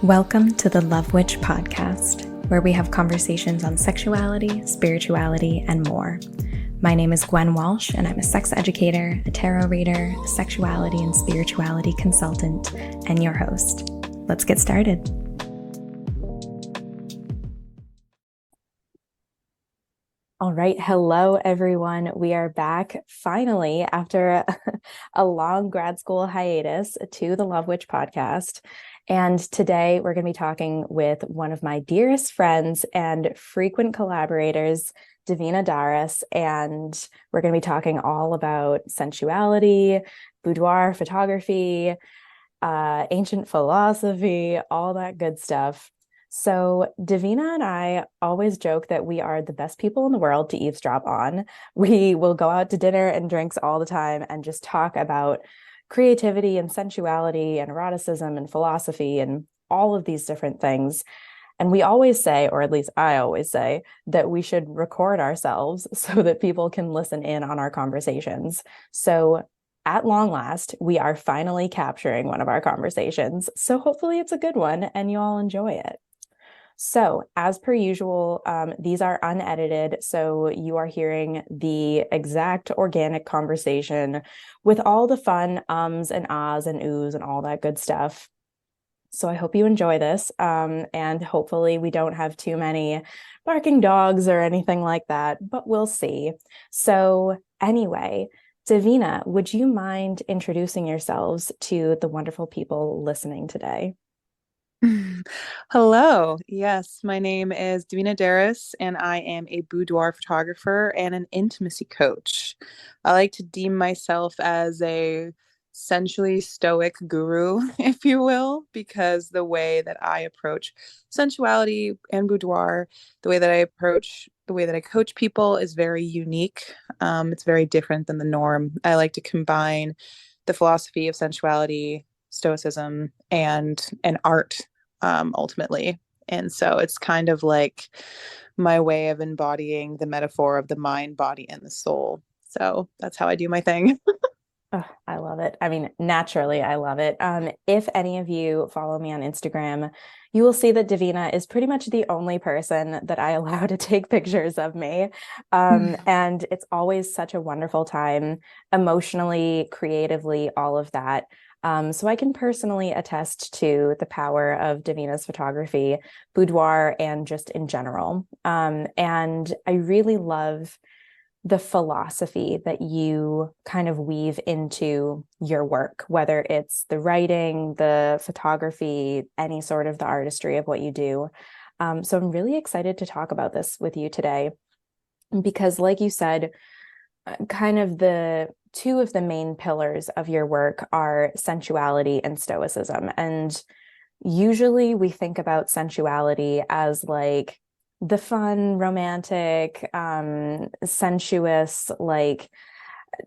Welcome to the Love Witch podcast, where we have conversations on sexuality, spirituality, and more. My name is Gwen Walsh, and I'm a sex educator, a tarot reader, a sexuality and spirituality consultant, and your host. Let's get started. All right. Hello, everyone. We are back finally after a long grad school hiatus to the Love Witch podcast. And today we're going to be talking with one of my dearest friends and frequent collaborators, Davina Daras. And we're going to be talking all about sensuality, boudoir photography, ancient philosophy, all that good stuff. So Davina and I always joke that we are the best people in the world to eavesdrop on. We will go out to dinner and drinks all the time and just talk about creativity and sensuality and eroticism and philosophy and all of these different things. And we always say, or at least I always say, that we should record ourselves so that people can listen in on our conversations. So at long last, we are finally capturing one of our conversations. So hopefully it's a good one and you all enjoy it. So as per usual, these are unedited, so you are hearing the exact organic conversation with all the fun ums and ahs and oohs and all that good stuff. So I hope you enjoy this, and hopefully we don't have too many barking dogs or anything like that, but we'll see. So anyway, Davina, would you mind introducing yourselves to the wonderful people listening today? Hello. Yes, my name is Davina Daras, and I am a boudoir photographer and an intimacy coach. I like to deem myself as a sensually stoic guru, if you will, because the way that I approach sensuality and boudoir, the way that I coach people is very unique. It's very different than the norm. I like to combine the philosophy of sensuality, stoicism, and an art ultimately. And so it's kind of like my way of embodying the metaphor of the mind, body, and the soul. So that's how I do my thing. Oh, I love it. I mean, naturally, I love it. If any of you follow me on Instagram, you will see that Davina is pretty much the only person that I allow to take pictures of me. And it's always such a wonderful time, emotionally, creatively, all of that. So I can personally attest to the power of Davina's photography, boudoir, and just in general. And I really love the philosophy that you kind of weave into your work, whether it's the writing, the photography, any sort of the artistry of what you do. So I'm really excited to talk about this with you today, because like you said, kind of the two of the main pillars of your work are sensuality and stoicism. And usually we think about sensuality as like the fun, romantic, sensuous, like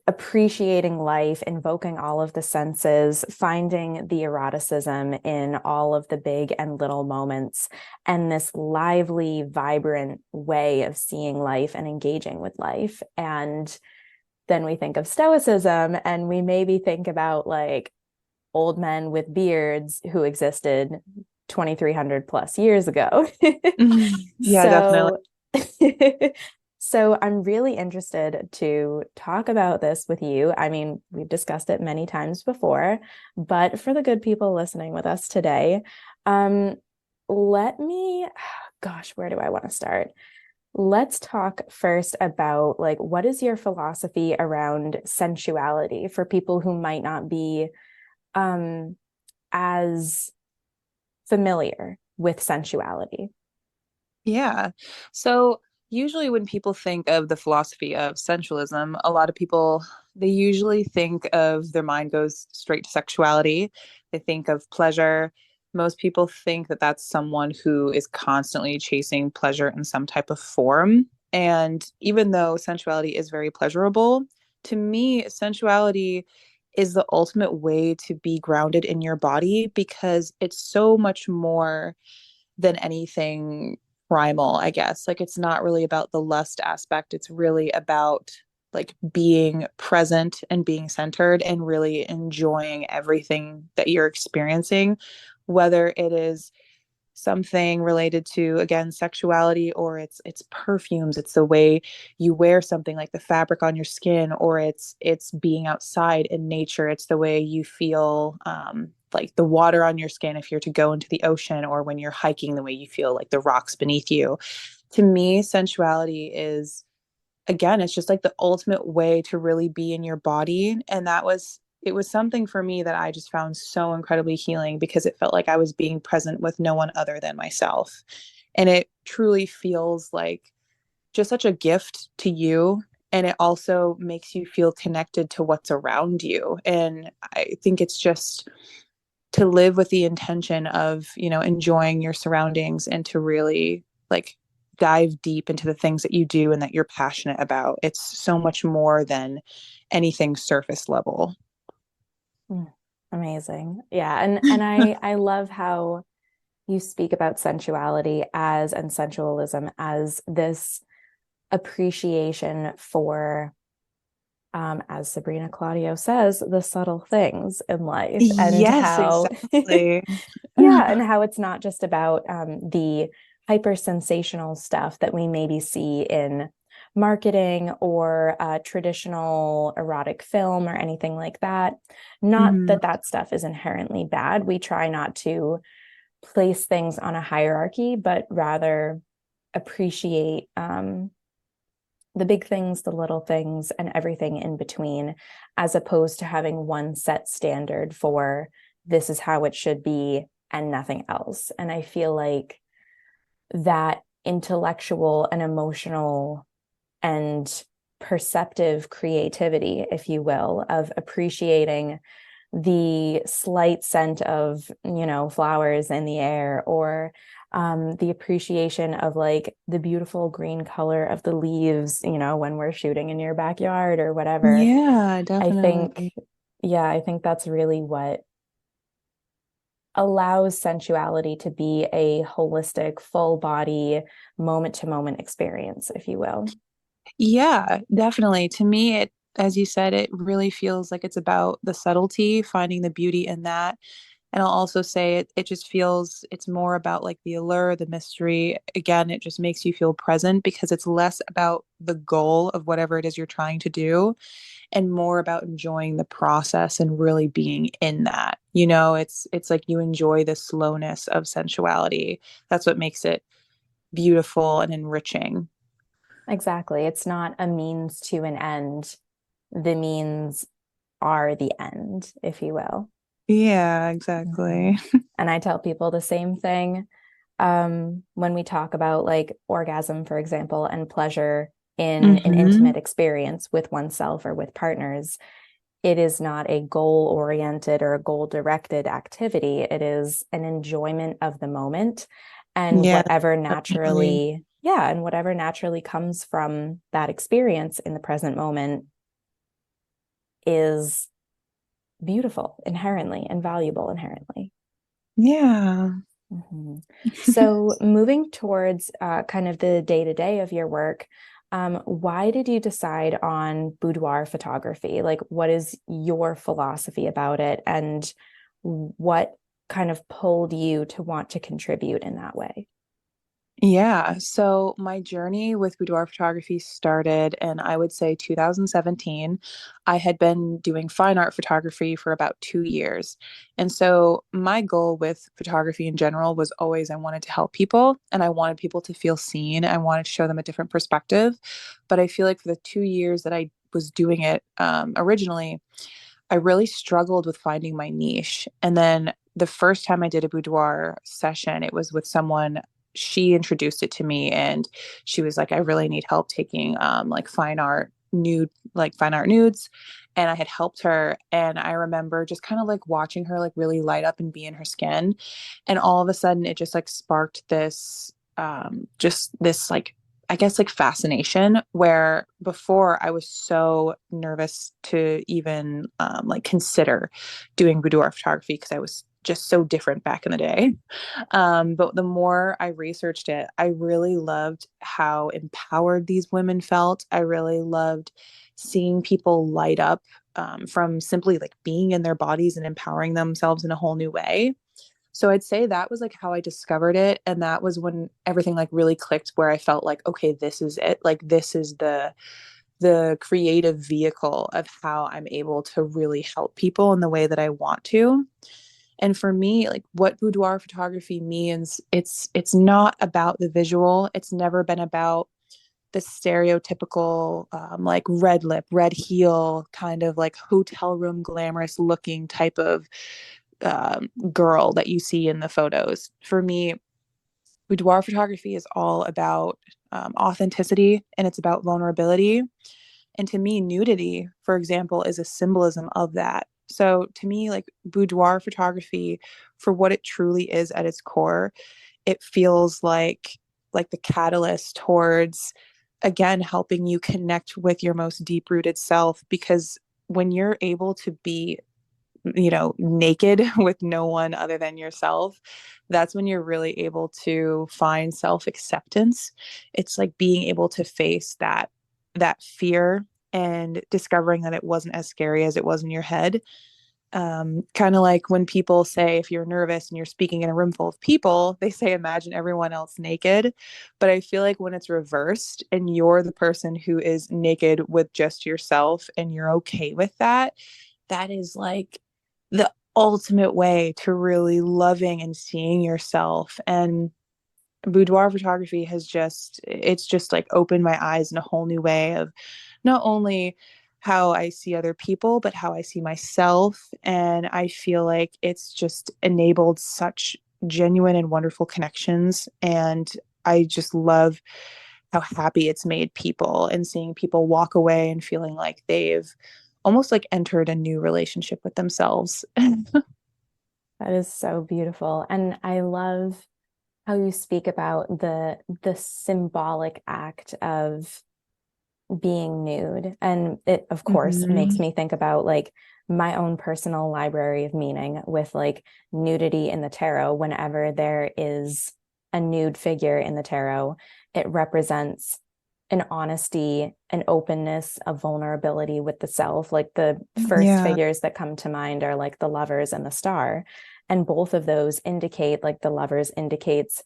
appreciating life, invoking all of the senses, finding the eroticism in all of the big and little moments, and this lively, vibrant way of seeing life and engaging with life. And then we think of stoicism, and we maybe think about like old men with beards who existed 2,300 plus years ago. Yeah, definitely. So, so I'm really interested to talk about this with you. I mean, we've discussed it many times before, but for the good people listening with us today, let me, gosh, where do I want to start? Let's talk first about like, what is your philosophy around sensuality for people who might not be as familiar with sensuality? Yeah. So usually when people think of the philosophy of sensualism, a lot of people, they usually think of their mind goes straight to sexuality. They think of pleasure. Most people think that that's someone who is constantly chasing pleasure in some type of form. And even though sensuality is very pleasurable, to me, sensuality is the ultimate way to be grounded in your body because it's so much more than anything primal, I guess. Like it's not really about the lust aspect. It's really about like being present and being centered and really enjoying everything that you're experiencing, whether it is something related to, again, sexuality, or it's perfumes, it's the way you wear something, like the fabric on your skin, or it's being outside in nature, it's the way you feel, like the water on your skin if you're to go into the ocean, or when you're hiking, the way you feel like the rocks beneath you. To me, sensuality is, again, it's just like the ultimate way to really be in your body. And it was something for me that I just found so incredibly healing, because it felt like I was being present with no one other than myself. And it truly feels like just such a gift to you. And it also makes you feel connected to what's around you. And I think it's just to live with the intention of, enjoying your surroundings, and to really like dive deep into the things that you do and that you're passionate about. It's so much more than anything surface level. Mm, amazing. Yeah, and I love how you speak about sensuality as and sensualism as this appreciation for as Sabrina Claudio says, the subtle things in life, and Yes, how exactly. yeah, and how it's not just about the hyper sensational stuff that we maybe see in marketing or traditional erotic film or anything like that. Not Mhm. that that stuff is inherently bad. We try not to place things on a hierarchy, but rather appreciate the big things, the little things, and everything in between, as opposed to having one set standard for this is how it should be and nothing else. And I feel like that intellectual and emotional and perceptive creativity, if you will, of appreciating the slight scent of, flowers in the air, or the appreciation of like the beautiful green color of the leaves, when we're shooting in your backyard or whatever. Yeah, I think, definitely. yeah, I think that's really what allows sensuality to be a holistic, full body, moment to moment experience, if you will. Yeah, definitely. To me, as you said, it really feels like it's about the subtlety, finding the beauty in that. And I'll also say it just feels it's more about like the allure, the mystery. Again, it just makes you feel present, because it's less about the goal of whatever it is you're trying to do, and more about enjoying the process and really being in that. It's like you enjoy the slowness of sensuality. That's what makes it beautiful and enriching. Exactly. It's not a means to an end. The means are the end, if you will. Yeah, Mhm. exactly. And I tell people the same thing when we talk about like orgasm, for example, and pleasure in an Hmm. intimate experience with oneself or with partners. It is not a goal oriented or a goal directed activity. It is an enjoyment of the moment, and Yeah, whatever definitely. naturally, yeah, and whatever naturally comes from that experience in the present moment is beautiful inherently and valuable inherently. Yeah. Mhm. So, moving towards kind of the day to day of your work, why did you decide on boudoir photography? Like, what is your philosophy about it, and what kind of pulled you to want to contribute in that way? Yeah. So my journey with boudoir photography started in, I would say, 2017. I had been doing fine art photography for about 2 years. And so my goal with photography in general was always I wanted to help people, and I wanted people to feel seen. I wanted to show them a different perspective. But I feel like for the 2 years that I was doing it, originally, I really struggled with finding my niche. And then the first time I did a boudoir session, it was with someone. She introduced it to me, and she was like, I really need help taking like fine art nudes. And I had helped her. And I remember just kind of like watching her like really light up and be in her skin. And all of a sudden it just like sparked just this like, I guess, like fascination, where before I was so nervous to even like consider doing boudoir photography, because I was just so different back in the day. But the more I researched it, I really loved how empowered these women felt. I really loved seeing people light up from simply like being in their bodies and empowering themselves in a whole new way. So I'd say that was like how I discovered it. And that was when everything like really clicked, where I felt like, okay, this is it. Like this is the creative vehicle of how I'm able to really help people in the way that I want to. And for me, like what boudoir photography means, it's not about the visual. It's never been about the stereotypical like red lip, red heel, kind of like hotel room glamorous looking type of girl that you see in the photos. For me, boudoir photography is all about authenticity, and it's about vulnerability. And to me, nudity, for example, is a symbolism of that. So to me, like boudoir photography, for what it truly is at its core, it feels like the catalyst towards, again, helping you connect with your most deep rooted self. Because when you're able to be, naked with no one other than yourself, that's when you're really able to find self acceptance. It's like being able to face that fear and discovering that it wasn't as scary as it was in your head. Kind of like when people say, if you're nervous and you're speaking in a room full of people, they say imagine everyone else naked. But I feel like when it's reversed and you're the person who is naked with just yourself and you're okay with that, that is like the ultimate way to really loving and seeing yourself. And boudoir photography has just like opened my eyes in a whole new way of not only how I see other people, but how I see myself. And I feel like it's just enabled such genuine and wonderful connections. And I just love how happy it's made people, and seeing people walk away and feeling like they've almost like entered a new relationship with themselves. That is so beautiful. And I love how you speak about the symbolic act of being nude. And it, of course, makes Mhm. me think about like my own personal library of meaning with like nudity in the tarot. Whenever there is a nude figure in the tarot, it represents an honesty, an openness, a vulnerability with the self. Like the first Yeah. figures that come to mind are like the lovers and the star. And both of those indicate, like the lovers indicates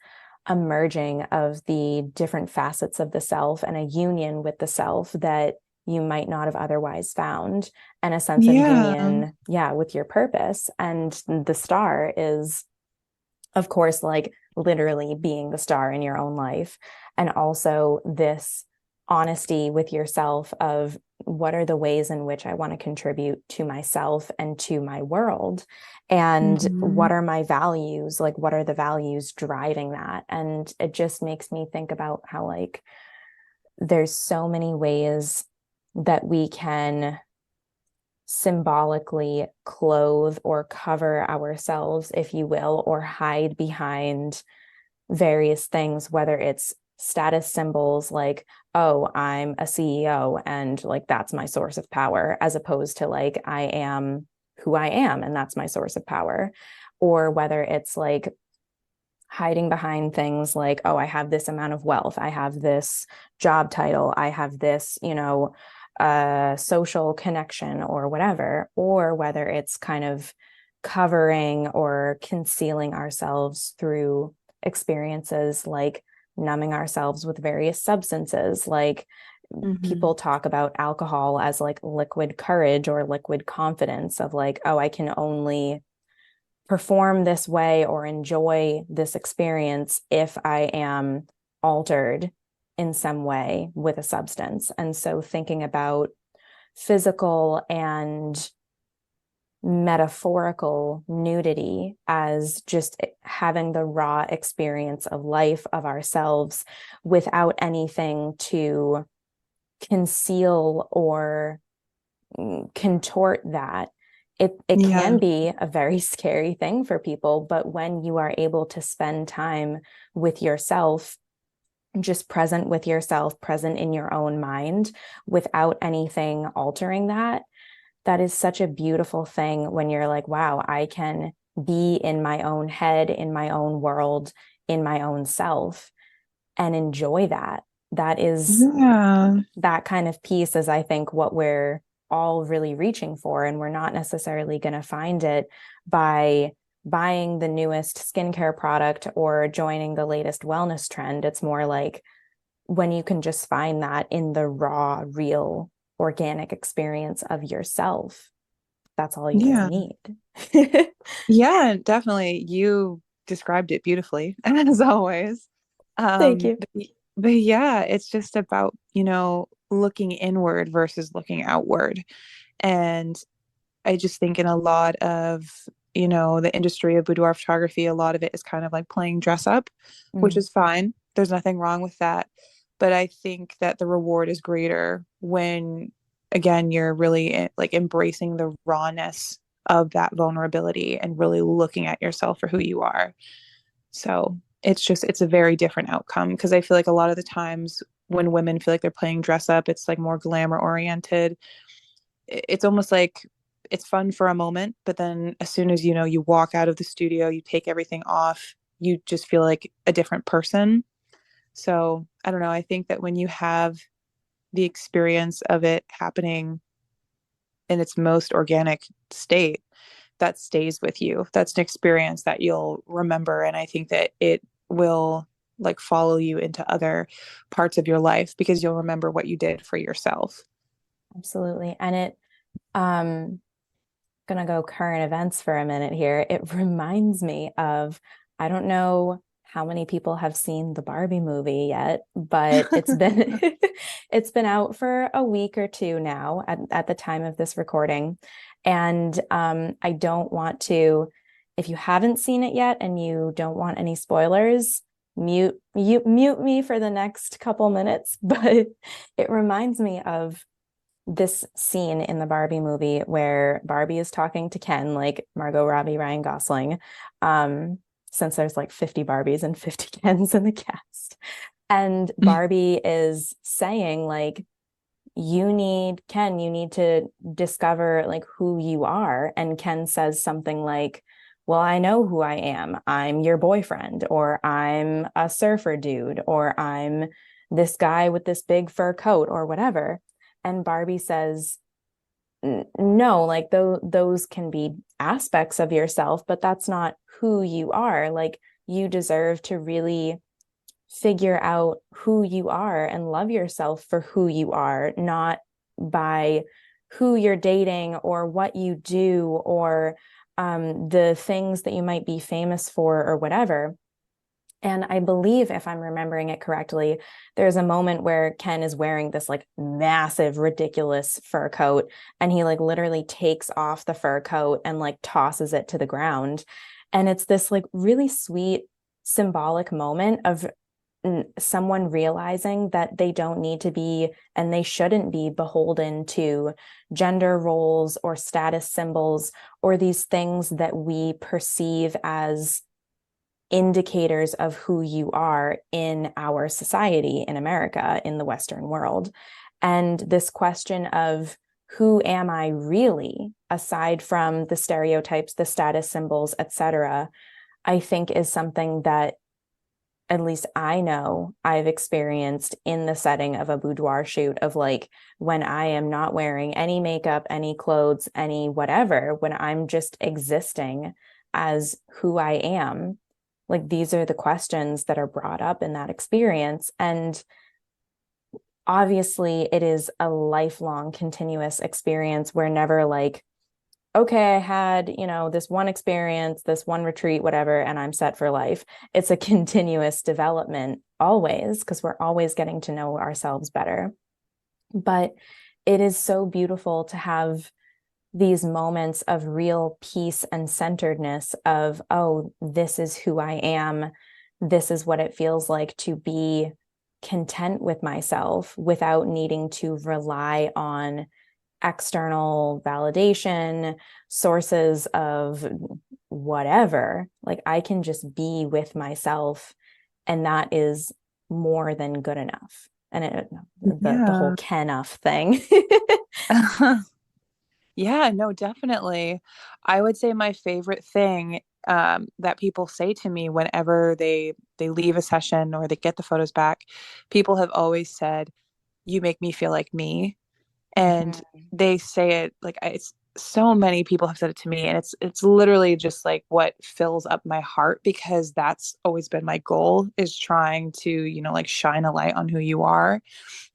a merging of the different facets of the self and a union with the self that you might not have otherwise found, and a sense of Yeah. union, yeah, with your purpose. And the star is, of course, like literally being the star in your own life. And also this honesty with yourself of what are the ways in which I want to contribute to myself and to my world? And what Mhm. are my values? Like, what are the values driving that? And it just makes me think about how, like, there's so many ways that we can symbolically clothe or cover ourselves, if you will, or hide behind various things, whether it's status symbols like, oh, I'm a CEO and like that's my source of power, as opposed to like, I am who I am and that's my source of power. Or whether it's like hiding behind things like, oh, I have this amount of wealth, I have this job title, I have this, social connection or whatever, or whether it's kind of covering or concealing ourselves through experiences like numbing ourselves with various substances. Like people Mhm. talk about alcohol as like liquid courage or liquid confidence of like, oh, I can only perform this way or enjoy this experience if I am altered in some way with a substance. And so thinking about physical and metaphorical nudity as just having the raw experience of life, of ourselves, without anything to conceal or contort that. It Yeah. can be a very scary thing for people, but when you are able to spend time with yourself, just present with yourself, present in your own mind, without anything altering that, that is such a beautiful thing when you're like, wow, I can be in my own head, in my own world, in my own self, and enjoy that. That is Yeah. that kind of piece is, I think, what we're all really reaching for. And we're not necessarily going to find it by buying the newest skincare product or joining the latest wellness trend. It's more like when you can just find that in the raw, real, organic experience of yourself, that's all you really Yeah. need. Yeah, definitely. You described it beautifully, as always. Thank you. But yeah, it's just about, looking inward versus looking outward. And I just think in a lot of, the industry of boudoir photography, a lot of it is kind of like playing dress up, which Mm, is fine. There's nothing wrong with that. But I think that the reward is greater when, again, you're really like embracing the rawness of that vulnerability and really looking at yourself for who you are. So it's a very different outcome because I feel like a lot of the times when women feel like they're playing dress up, it's like more glamour oriented. It's almost like it's fun for a moment, but then as soon as you walk out of the studio, you take everything off, you just feel like a different person. So I don't know. I think that when you have the experience of it happening in its most organic state, that stays with you. That's an experience that you'll remember. And I think that it will like follow you into other parts of your life because you'll remember what you did for yourself. absolutely. And um, gonna go current events for a minute here. It reminds me of, I don't know how many people have seen the Barbie movie yet, but it's been it's been out for a week or two now at the time of this recording. And I don't want to, if you haven't seen it yet and you don't want any spoilers, mute me for the next couple minutes. But it reminds me of this scene in the Barbie movie where Barbie is talking to Ken, like Margot Robbie, Ryan Gosling, since there's like 50 Barbies and 50 Kens in the cast. And Barbie is saying, like, you need to discover like who you are. And Ken says something like, well, I know who I am. I'm your boyfriend, or I'm a surfer dude, or I'm this guy with this big fur coat, or whatever. And Barbie says, no, like those can be aspects of yourself, but that's not who you are. Like you deserve to really figure out who you are and love yourself for who you are, not by who you're dating or what you do or the things that you might be famous for or whatever. And I believe, if I'm remembering it correctly, there's a moment where Ken is wearing this like massive, ridiculous fur coat, and he like literally takes off the fur coat and like tosses it to the ground. And it's this like really sweet, symbolic moment of someone realizing that they don't need to be and they shouldn't be beholden to gender roles or status symbols or these things that we perceive as indicators of who you are in our society in America, in the Western world. And this question of who am I really, aside from the stereotypes, the status symbols, etc., I think is something that at least I know I've experienced in the setting of a boudoir shoot of like when I am not wearing any makeup, any clothes, any whatever, when I'm just existing as who I am. Like these are the questions that are brought up in that experience. And obviously, it is a lifelong, continuous experience. We're never like, okay, I had, this one experience, this one retreat, whatever, and I'm set for life. It's a continuous development always, because we're always getting to know ourselves better. But it is so beautiful to have these moments of real peace and centeredness of, oh, this is who I am. This is what it feels like to be content with myself without needing to rely on external validation, sources of whatever. Like I can just be with myself, and that is more than good enough. And the whole Yeah. enough thing. Yeah, no, definitely. I would say my favorite thing that people say to me whenever they leave a session or they get the photos back, people have always said, "You make me feel like me," and Mhm. they say it like so many people have said it to me, and it's literally just like what fills up my heart, because that's always been my goal, is trying to, like shine a light on who you are,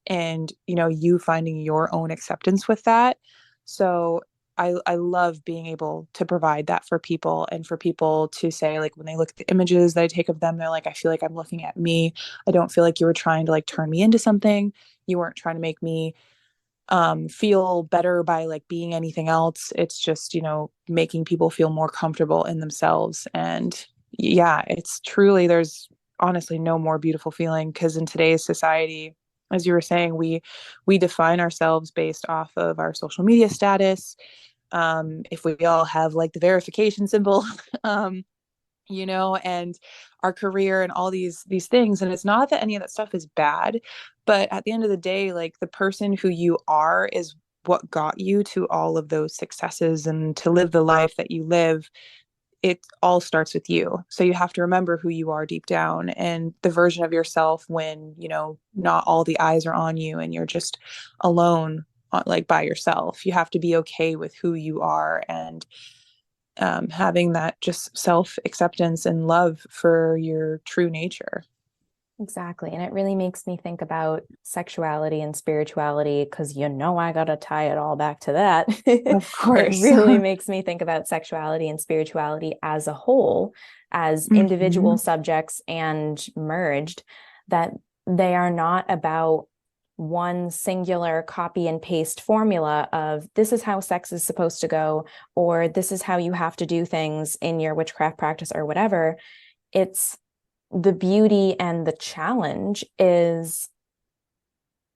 and you finding your own acceptance with that. So I love being able to provide that for people, and for people to say, like, when they look at the images that I take of them, they're like, I feel like I'm looking at me. I don't feel like you were trying to like turn me into something. You weren't trying to make me feel better by like being anything else. It's just, making people feel more comfortable in themselves. And yeah, it's truly, there's honestly no more beautiful feeling, because in today's society, as you were saying, we define ourselves based off of our social media status. If we all have like the verification symbol, um, and our career and all these things. And it's not that any of that stuff is bad, but at the end of the day, like, the person who you are is what got you to all of those successes, and to live the life that you live. It all starts with you. So you have to remember who you are deep down, and the version of yourself when, not all the eyes are on you and you're just alone, like by yourself. You have to be okay with who you are, and having that just self acceptance and love for your true nature. Exactly. And it really makes me think about sexuality and spirituality because I got to tie it all back to that. Of It course. really makes me think about sexuality and spirituality as a whole, as individual Mhm. subjects and merged, that they are not about one singular copy and paste formula of this is how sex is supposed to go, or this is how you have to do things in your witchcraft practice or whatever. It's the beauty and the challenge is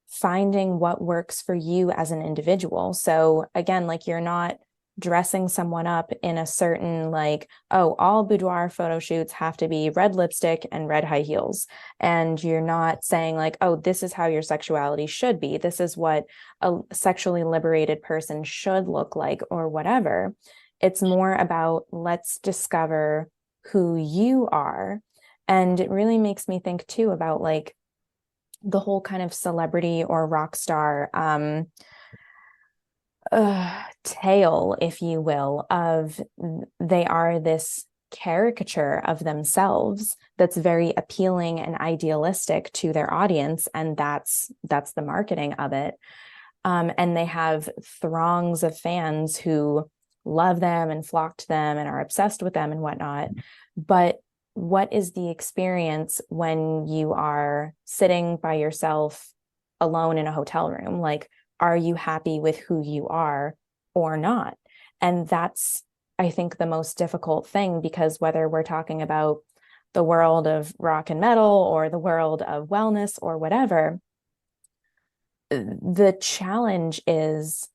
finding what works for you as an individual. So again, like, you're not dressing someone up in a certain, like, oh, all boudoir photo shoots have to be red lipstick and red high heels. And you're not saying like, oh, this is how your sexuality should be. This is what a sexually liberated person should look like, or whatever. It's more about, let's discover who you are. And it really makes me think too about like the whole kind of celebrity or rock star tale, if you will, of they are this caricature of themselves that's very appealing and idealistic to their audience, and that's the marketing of it. And they have throngs of fans who love them and flock to them and are obsessed with them and whatnot. But what is the experience when you are sitting by yourself alone in a hotel room? Like, are you happy with who you are or not? And that's, I think, the most difficult thing, because whether we're talking about the world of rock and metal or the world of wellness or whatever, the challenge is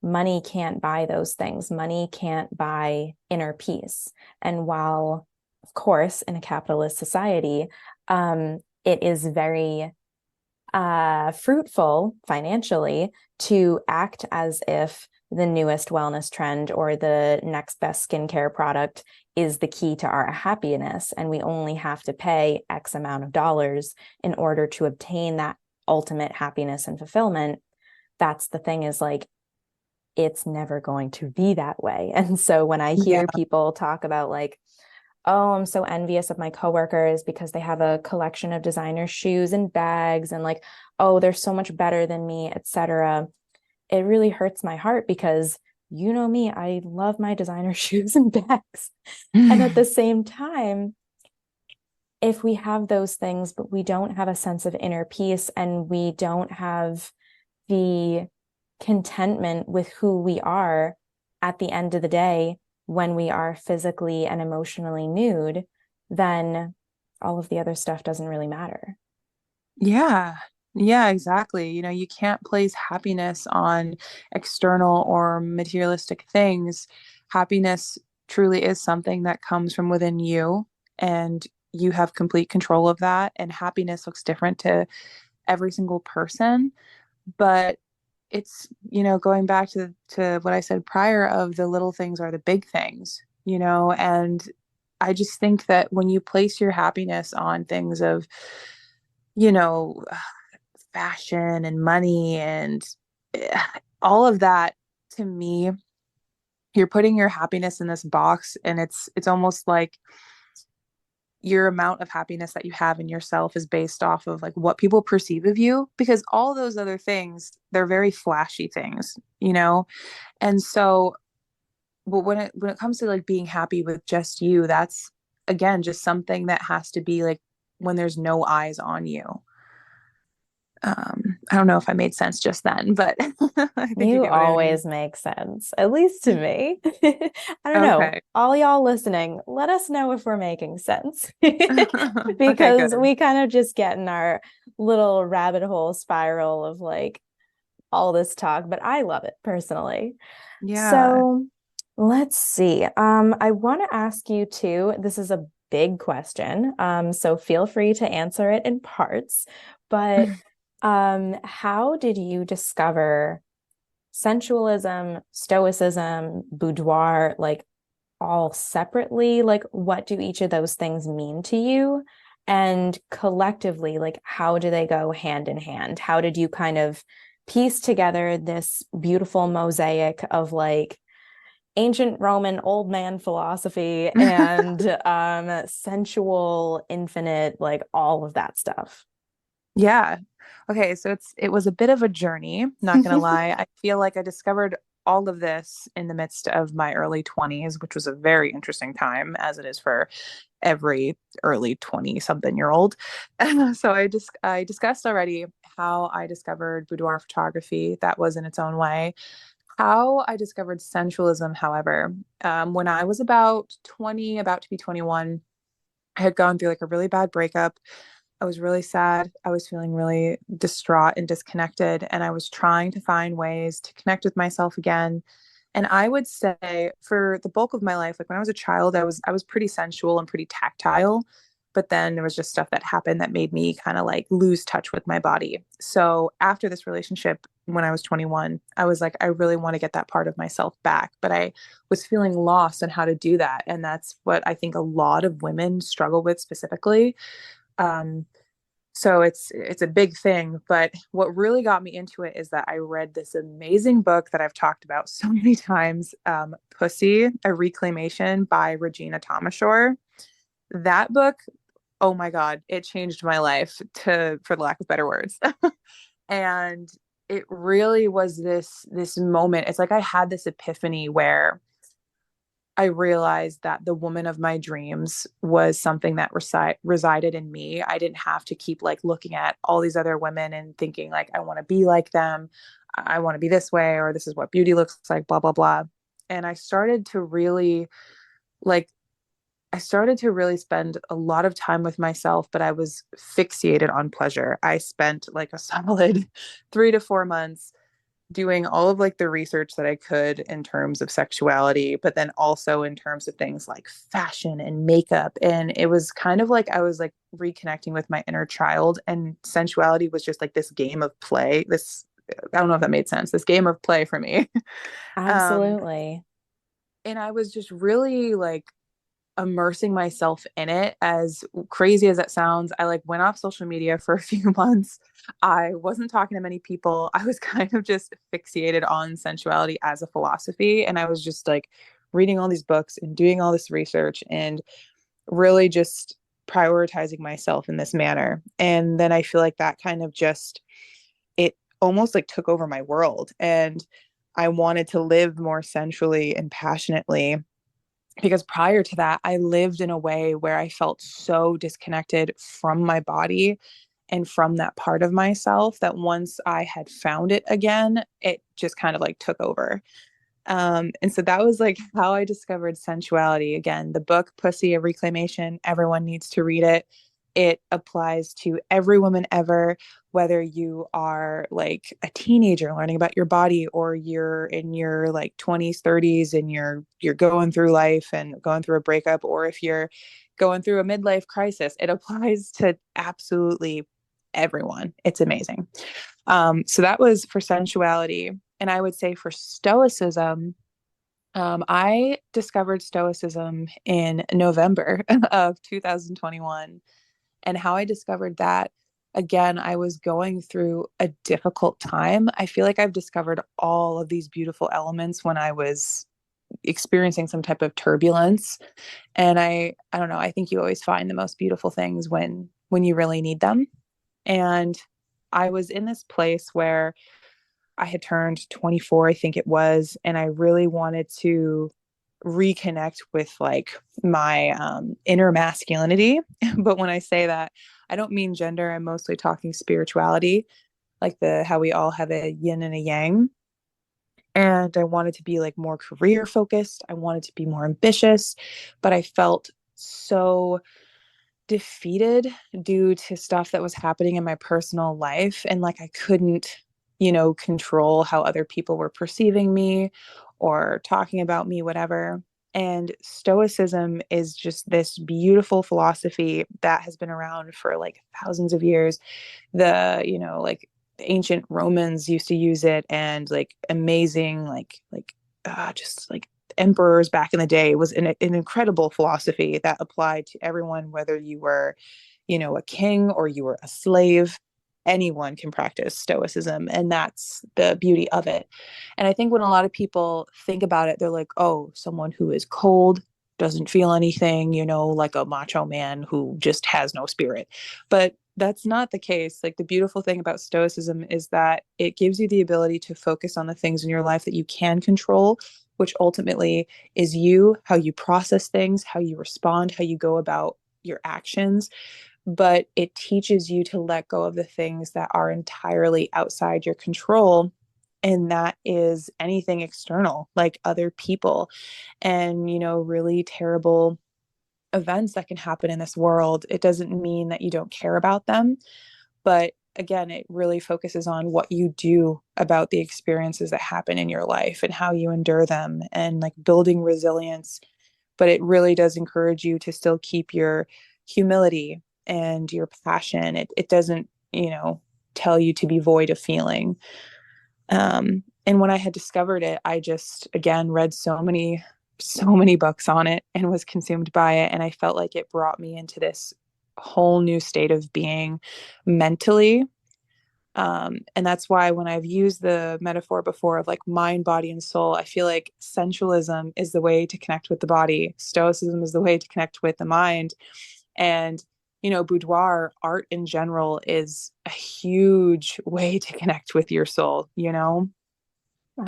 money can't buy those things. Money can't buy inner peace. And while, of course, in a capitalist society, it is very fruitful financially to act as if the newest wellness trend or the next best skincare product is the key to our happiness. And we only have to pay X amount of dollars in order to obtain that ultimate happiness and fulfillment. That's the thing, is like, it's never going to be that way. And so when I Yeah. hear people talk about like, oh, I'm so envious of my coworkers because they have a collection of designer shoes and bags, and like, oh, they're so much better than me, etc. It really hurts my heart because me, I love my designer shoes and bags. And at the same time, if we have those things, but we don't have a sense of inner peace and we don't have the contentment with who we are at the end of the day, when we are physically and emotionally nude, then all of the other stuff doesn't really matter. Yeah. Yeah, exactly. You can't place happiness on external or materialistic things. Happiness truly is something that comes from within you, and you have complete control of that. And happiness looks different to every single person. But it's, going back to what I said prior, of the little things are the big things, and I just think that when you place your happiness on things of, you know, fashion and money and all of that, to me, you're putting your happiness in this box, and it's almost like your amount of happiness that you have in yourself is based off of like what people perceive of you, because all those other things, they're very flashy things, you know? And so, but when it comes to like being happy with just you, that's again just something that has to be like when there's no eyes on you. I don't know if I made sense just then, but I think you You get what I mean. always make sense, at least to me. I don't know. Okay. All y'all listening, let us know if we're making sense. Okay, Because good. we kind of just get in our little rabbit hole spiral of like all this talk, but I love it personally. Yeah. So let's see. I want to ask you too, this is a big question. So feel free to answer it in parts, but how did you discover sensualism, stoicism, boudoir, like all separately? Like, what do each of those things mean to you? And collectively, like, how do they go hand in hand? How did you kind of piece together this beautiful mosaic of like ancient Roman old man philosophy and sensual, infinite, like all of that stuff? Yeah. Okay, so it was a bit of a journey, not gonna lie. I feel like I discovered all of this in the midst of my early 20s, which was a very interesting time, as it is for every early 20 something year old. So I discussed already how I discovered boudoir photography. That was in its own way. How I discovered sensualism, however, when I was about 20, about to be 21, I had gone through like a really bad breakup. I was really sad. I was feeling really distraught and disconnected. And I was trying to find ways to connect with myself again. And I would say for the bulk of my life, like when I was a child, I was pretty sensual and pretty tactile. But then there was just stuff that happened that made me kind of like lose touch with my body. So after this relationship, when I was 21, I was like, I really want to get that part of myself back. But I was feeling lost on how to do that. And that's what I think a lot of women struggle with specifically. Um, so it's a big thing, but what really got me into it is that I read this amazing book that I've talked about so many times, Pussy, A Reclamation by Regina Thomasshore. That book, oh my God, it changed my life to for the lack of better words. And it really was this moment. It's like I had this epiphany where I realized that the woman of my dreams was something that resided in me. I didn't have to keep like looking at all these other women and thinking like I want to be like them. I want to be this way, or this is what beauty looks like, blah blah blah. And like I started to really spend a lot of time with myself, but I was fixated on pleasure. I spent like a solid 3 to 4 months doing all of like the research that I could in terms of sexuality, but then also in terms of things like fashion and makeup. And it was kind of like I was like reconnecting with my inner child, and sensuality was just like this game of play. I don't know if that made sense. This game of play for me. um, Absolutely. and I was just really like immersing myself in it. As crazy as that sounds, I like went off social media for a few months. I wasn't talking to many people. I was kind of just fixated on sensuality as a philosophy, and I was just like reading all these books and doing all this research and really just prioritizing myself in this manner. And then I feel like that kind of just it almost like took over my world, and I wanted to live more sensually and passionately, because prior to that, I lived in a way where I felt so disconnected from my body and from that part of myself that once I had found it again, it just kind of like took over. And so that was like how I discovered sensuality. Again, the book Pussy, A Reclamation, everyone needs to read it. It applies to every woman ever, whether you are like a teenager learning about your body, or you're in your like 20s, 30s, and you're going through life and going through a breakup, or if you're going through a midlife crisis. It applies to absolutely everyone. It's amazing. So that was for sensuality. And I would say for stoicism, I discovered stoicism in November of 2021. And how I discovered that, again, I was going through a difficult time. I feel like I've discovered all of these beautiful elements when I was experiencing some type of turbulence. And I don't know, I think you always find the most beautiful things when you really need them. And I was in this place where I had turned 24, I think it was, and I really wanted to reconnect with like my inner masculinity. But when I say that, I don't mean gender. I'm mostly talking spirituality, like the how we all have a yin and a yang. And I wanted to be like more career focused. I wanted to be more ambitious, but I felt so defeated due to stuff that was happening in my personal life. And like I couldn't, control how other people were perceiving me or talking about me, whatever. And Stoicism is just this beautiful philosophy that has been around for like thousands of years. Like the ancient Romans used to use it, and like amazing, just like emperors back in the day. It was an incredible philosophy that applied to everyone, whether you were, a king or you were a slave. Anyone can practice stoicism, and that's the beauty of it. And I think when a lot of people think about it, they're like, oh, someone who is cold, doesn't feel anything, like a macho man who just has no spirit. But that's not the case. Like the beautiful thing about stoicism is that it gives you the ability to focus on the things in your life that you can control, which ultimately is you, how you process things, how you respond, how you go about your actions. But it teaches you to let go of the things that are entirely outside your control. And that is anything external, like other people and, really terrible events that can happen in this world. It doesn't mean that you don't care about them. But again, it really focuses on what you do about the experiences that happen in your life and how you endure them and like building resilience. But it really does encourage you to still keep your humility and your passion. It doesn't, tell you to be void of feeling. And when I had discovered it, I just again read so many books on it and was consumed by it. And I felt like it brought me into this whole new state of being mentally. And that's why when I've used the metaphor before of like mind, body, and soul, I feel like sensualism is the way to connect with the body. Stoicism is the way to connect with the mind. And, boudoir art in general is a huge way to connect with your soul. And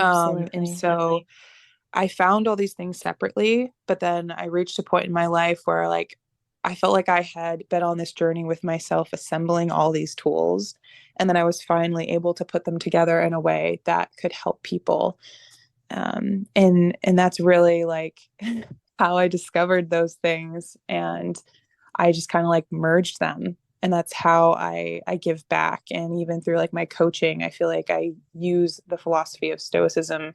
Absolutely. so I found all these things separately, but then I reached a point in my life where like I felt like I had been on this journey with myself, assembling all these tools. And then I was finally able to put them together in a way that could help people. And that's really like how I discovered those things. And I just kind of like merged them. And that's how I give back. And even through like my coaching, I feel like I use the philosophy of Stoicism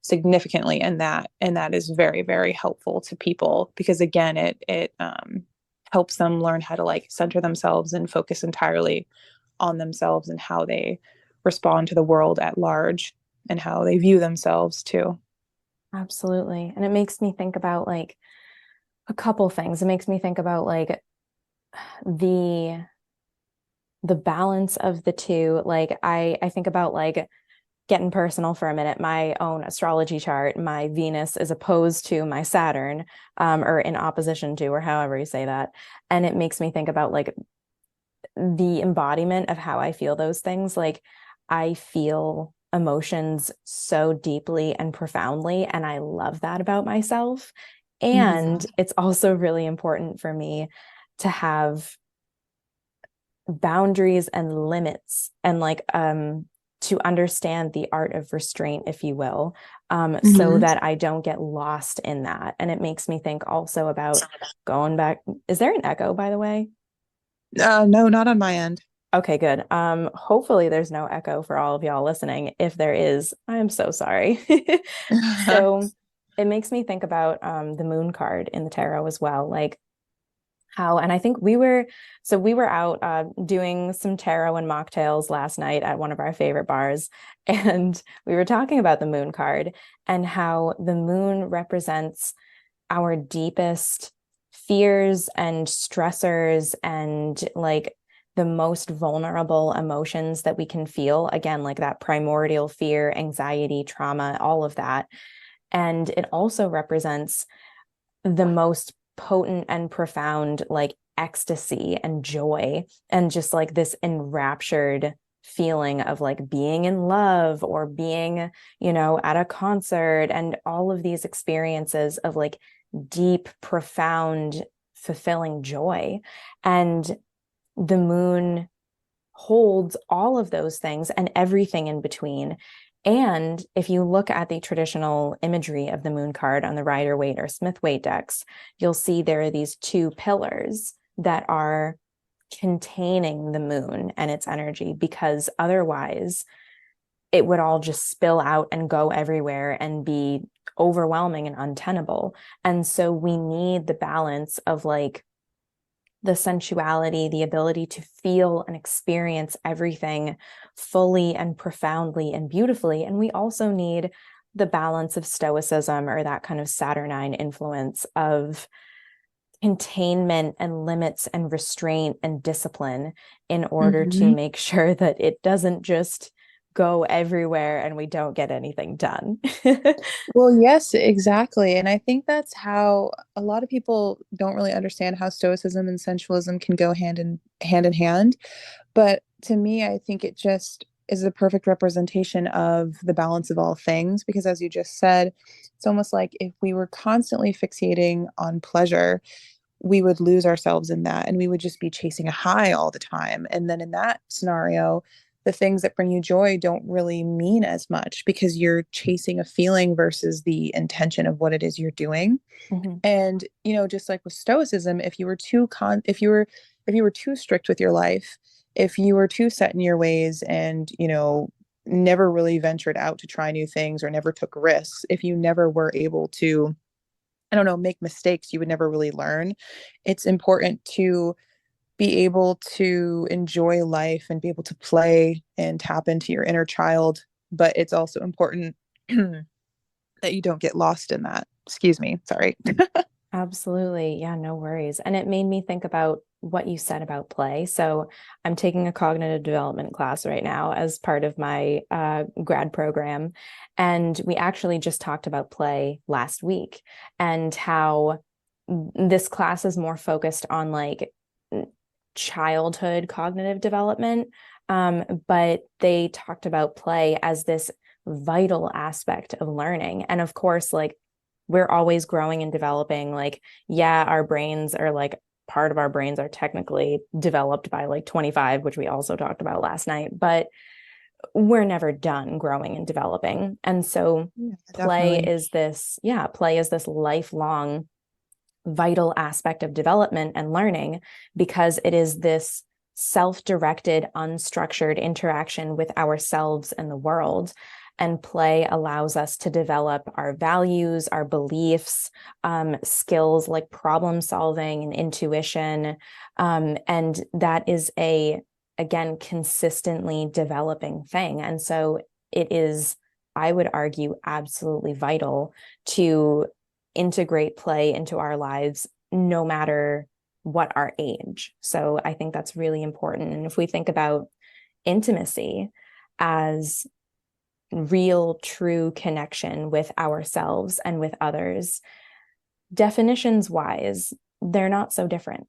significantly in that, and that is very, very helpful to people because again it helps them learn how to like center themselves and focus entirely on themselves and how they respond to the world at large and how they view themselves too. Absolutely. And it makes me think about like a couple things. It makes me think about like the the balance of the two. Like I think about like getting personal for a minute, my own astrology chart, my Venus is opposed to my Saturn, or in opposition to, or however you say that. And it makes me think about like the embodiment of how I feel those things. Like I feel emotions so deeply and profoundly, and I love that about myself. Mm-hmm. And it's also really important for me to have boundaries and limits and like to understand the art of restraint, if you will, so Mm-hmm. that I don't get lost in that. And it makes me think also about going back. Is there an echo, by the way? No, not on my end. Okay, good. Hopefully there's no echo for all of y'all listening. If there is, I am so sorry. So it makes me think about the moon card in the tarot as well. Like how, and I think we were out doing some tarot and mocktails last night at one of our favorite bars, and we were talking about the moon card and how the moon represents our deepest fears and stressors and like the most vulnerable emotions that we can feel. Again, like that primordial fear, anxiety, trauma, all of that. And it also represents the most potent and profound like ecstasy and joy and just like this enraptured feeling of like being in love or being, at a concert, and all of these experiences of like deep, profound, fulfilling joy. And the moon holds all of those things and everything in between. And if you look at the traditional imagery of the moon card on the Rider-Waite or Smith-Waite decks, you'll see there are these two pillars that are containing the moon and its energy, because otherwise it would all just spill out and go everywhere and be overwhelming and untenable. And so we need the balance of like the sensuality, the ability to feel and experience everything fully and profoundly and beautifully. And we also need the balance of Stoicism, or that kind of Saturnine influence of containment and limits and restraint and discipline, in order to Mm-hmm. make sure that it doesn't just go everywhere and we don't get anything done. Well, yes, exactly. And I think that's how a lot of people don't really understand how stoicism and sensualism can go hand in hand. But to me, I think it just is a perfect representation of the balance of all things, because as you just said, it's almost like if we were constantly fixating on pleasure, we would lose ourselves in that and we would just be chasing a high all the time. And then in that scenario, the things that bring you joy don't really mean as much because you're chasing a feeling versus the intention of what it is you're doing. Mhm. And just like with stoicism, if you were too strict with your life, if you were too set in your ways and never really ventured out to try new things or never took risks, if you never were able to, I don't know, make mistakes, you would never really learn. It's important to be able to enjoy life and be able to play and tap into your inner child. But it's also important that you don't get lost in that. Excuse me. Sorry. Absolutely. Yeah, no worries. And it made me think about what you said about play. So I'm taking a cognitive development class right now as part of my grad program. And we actually just talked about play last week, and how this class is more focused on like childhood cognitive development. But they talked about play as this vital aspect of learning. And of course, like we're always growing and developing. Like, yeah, our brains are like, part of our brains are technically developed by like 25, which we also talked about last night, but we're never done growing and developing. And so Yeah, definitely. play is this lifelong vital aspect of development and learning, because it is this self-directed, unstructured interaction with ourselves and the world. And play allows us to develop our values, our beliefs, skills like problem solving and intuition. And that is again, consistently developing thing. And so it is, I would argue, absolutely vital to integrate play into our lives, no matter what our age. So I think that's really important. And if we think about intimacy as real, true connection with ourselves and with others, definitions wise, they're not so different.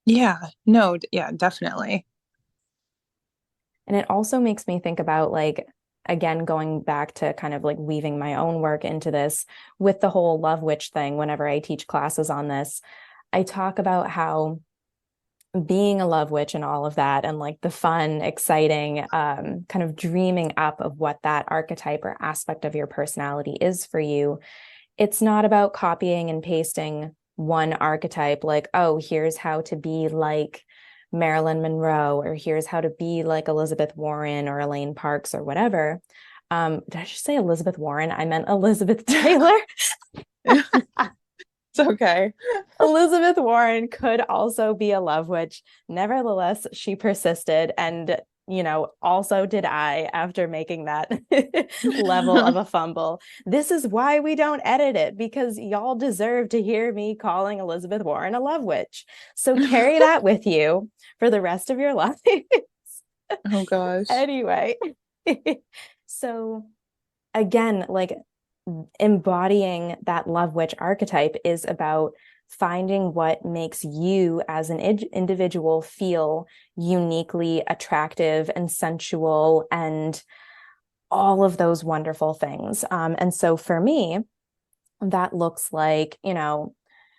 Yeah. No, yeah, definitely. And it also makes me think about like, again, going back to kind of like weaving my own work into this with the whole love witch thing. Whenever I teach classes on this, I talk about how being a love witch and all of that, and like the fun, exciting, kind of dreaming up of what that archetype or aspect of your personality is for you. It's not about copying and pasting one archetype, like, oh, here's how to be like Marilyn Monroe, or here's how to be like Elizabeth Warren or Elaine Parks or whatever. Did I just say Elizabeth Warren? I meant Elizabeth Taylor. It's okay. Elizabeth Warren could also be a love witch. Nevertheless, she persisted. And, also did I, after making that level of a fumble. This is why we don't edit it, because y'all deserve to hear me calling Elizabeth Warren a love witch. So carry that with you for the rest of your life. Oh gosh. Anyway, so again, like embodying that love witch archetype is about finding what makes you as an individual feel uniquely attractive and sensual and all of those wonderful things. And so for me, that looks like,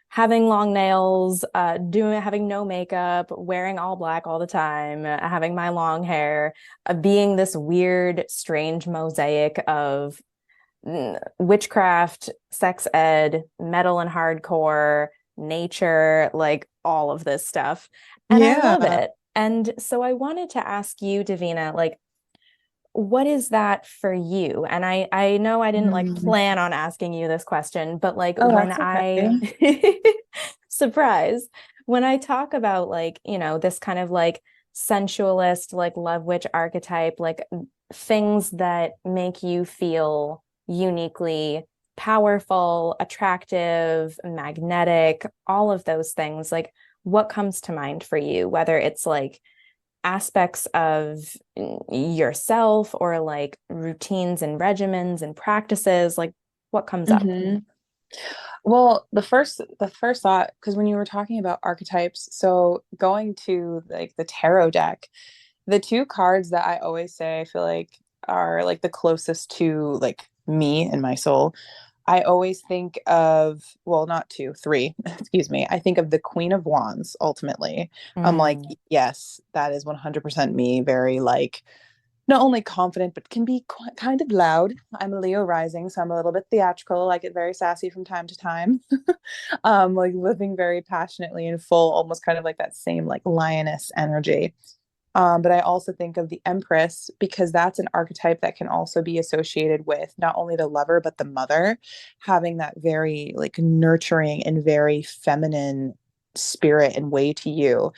having long nails, having no makeup, wearing all black all the time, having my long hair, being this weird, strange mosaic of witchcraft, sex ed, metal and hardcore, nature, like all of this stuff. And I love Yeah. it. And so I wanted to ask you, Davina, like, what is that for you? And I know I didn't like Mm. plan on asking you this question, but like Oh, when that's I okay. surprise, when I talk about like, this kind of like sensualist, like love witch archetype, like things that make you feel uniquely powerful, attractive, magnetic, all of those things, like what comes to mind for you, whether it's like aspects of yourself or like routines and regimens and practices, like what comes up? hmm Well, the first thought, because when you were talking about archetypes, so going to like the tarot deck, the two cards that I always say I feel like are like the closest to like me and my soul. I always think of, well, not two, three, excuse me. I think of the Queen of Wands ultimately. I'm like, Mm. yes, that is 100% me, very like not only confident but can be kind of loud. I'm a Leo rising, so I'm a little bit theatrical. I get very sassy from time to time. Like living very passionately and full, almost kind of like that same like lioness energy. But I also think of the Empress because that's an archetype that can also be associated with not only the lover but the mother, having that very like nurturing and very feminine spirit and way to you.